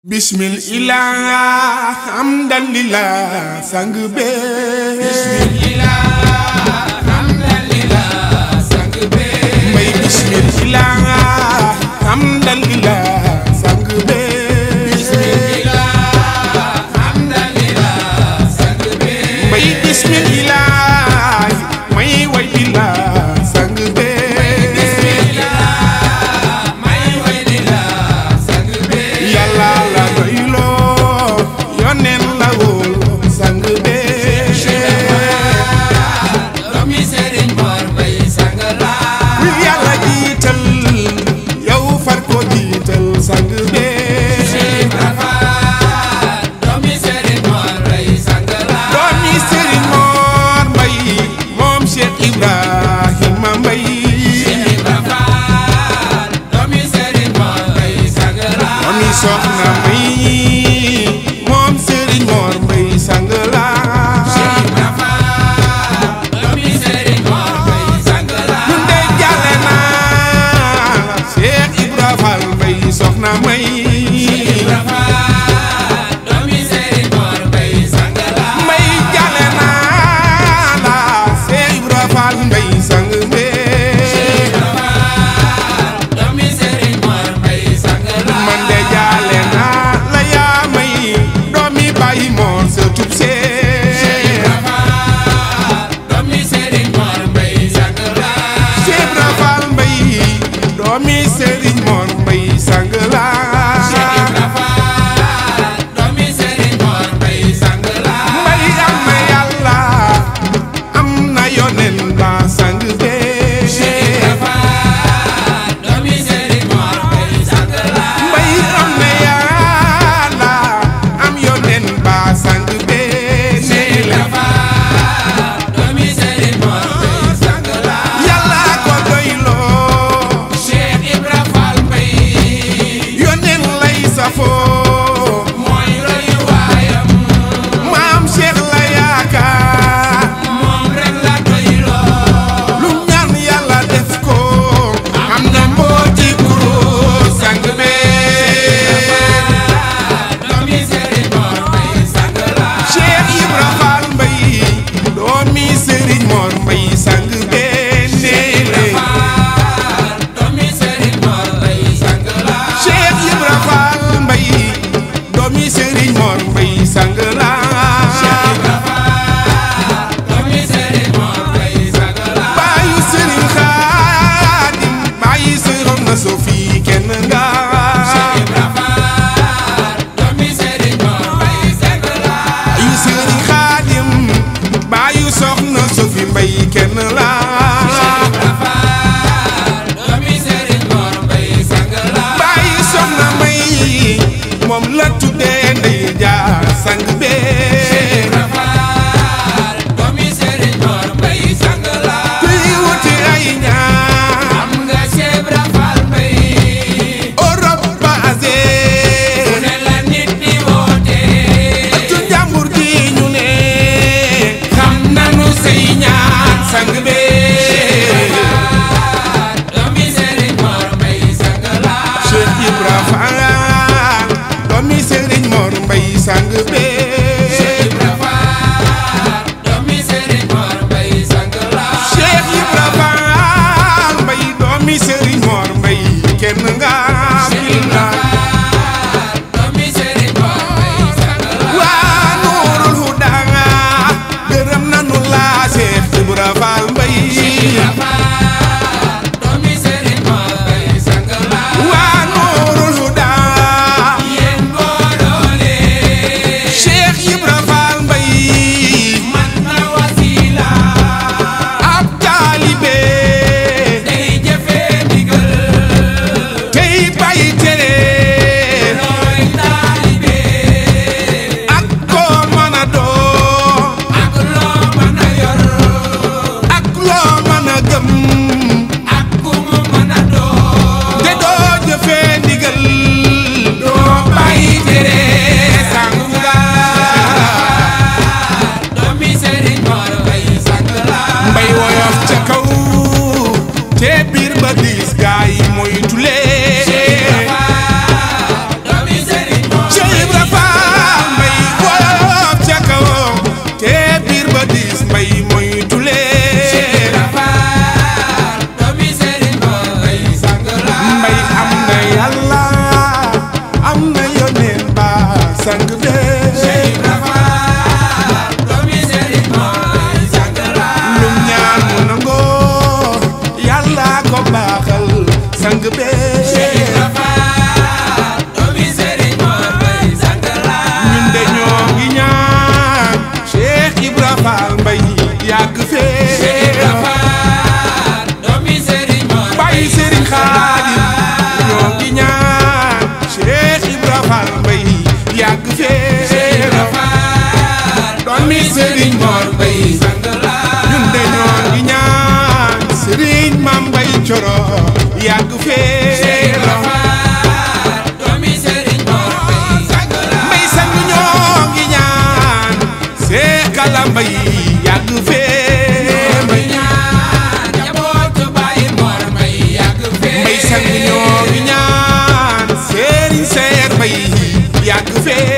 Bismillah hamdalillah sang be Bismillah hamdalillah sang be may bismillah hamdalillah sang be Bismillah hamdalillah sang be may bismillah may way billah sang be Bismillah may way billah sang be yàlla la doylo yonen la wóolu sang be doomi Serigne Mor Mbaye sang la yàlla jiital yow far ko jiital sang be doomi Serigne Mor Mbaye sang la doomi Serigne Mor Mbaye moom Cheikh Ibrahima Mbaye doomi Serigne Mor Mbaye sang la doomi Soxna Mbaye moom Serigne Mor Mbaye sang la doomi Serigne Mor Mbaye sang la ñun de jàlle naa Cheikh Ibra Fall Mbaye Soxna Mbaye doomi Serigne Mor Mbaye sang la Mbaye jàlle naa la Cheikh Ibra Fall Mbaye sang be doomi Serigne Mor Mbaye sang la man de jàlle naa la yaa may doomi Baye Mor sa tub see doomi Serigne Mor Mbaye sang la Cheikh Ibra Fall Mbaye doomi Serigne Mor Mbaye sang la doomi Serigne Mor Mbaye sang la Mbaye am na yàlla am na yonen ba sang be doomi Serigne Mor Mbaye sang la Mbaye am na yàlla am yonen ba sang be doomi Serigne Mor Mbaye sang la yàlla ko doyloo Cheikh Ibra Fall Mbaye yonen lay safoo mooy royu waayam maam Cheikh la yaakaar moom rek la doyloo lu ñaan yàlla def ko am na mbooti kuróo sang be doomi Serigne Mor Mbaye sang la Cheikh Ibra Fall Mbaye doomi Serigne Mor Mbaye sang be doomi Serigne Mor Mbaye sang la Cheikh Ibra Fall Mbaye doomi Serigne Mor Mbaye sang la doomi Serigne Mor Mbaye sang la baayu Serigne Khadim baayu Soxna Sofi kenn nga doomi Serigne Mor Mbaye sang la baayu Serigne Khadim baayu Soxna Sofi Mbaye kenn la doomi Serigne Mor Mbaye sang la baayu Soxna Mbaye moom la tuddee Ndey Jaar sang be doomi Serigne Mor Mbaye sang la kuy wuti ay ñaan am nga Cheikh Ibra Fall Mbaye Europe ba Asie ne la nit di woote tu jàmbur gi ñu ne xam nanu say ñaan sang be doomi Serigne Mor Mbaye sang la Cheikh Ibra Fall doomi Serigne Mor Mbaye sang be doomi Serigne Mor Mbaye sang la Cheikh Ibra Fall Mbaye doomi Serigne Mor Mbaye kenn nga doomi Serigne Mor Mbaye sang la waa Nuurul Huda gërëm nanu la Cheikh Ibra Fall Mbaye doomi Serigne Mor Mbaye sang la waa Nuurul Huda yéen booloo leen sang bee Cheikh Ibra Fall doomi Serigne Mor Mbaye sang la lum ñaan mu nangoo yàlla ko baaxal sang bee Cheikh Ibra Fall doomi Serigne Mor Mbaye sang la ñun de ñoo ngi ñaan Cheikh Ibra Fall Mbaye yàgg fee Cheikh Ibra Fall doomi Serigne Mor Baye Serigne Khadim ñoo ngi ñaan Cheikh Ibra Fall Mbaye yàgg fee Cheikh Ibra Fall doomi Serigne Mor Mbaye sang la ñun de ñoo ngi ñaan Serigne Mame Mbaye Thioro yàgg fee Cheikh Ibra Fall doomi Serigne Mor Mbaye sang la Mbaye sang ñoo ngi ñaan Cheikh Kala Mbaye yàgg fee Mbaye ñaan njabootu Baye Mor Mbaye yàgg fee Mbaye sang ñoo ngi ñaan Serigne Seer Mbaye yàgg fee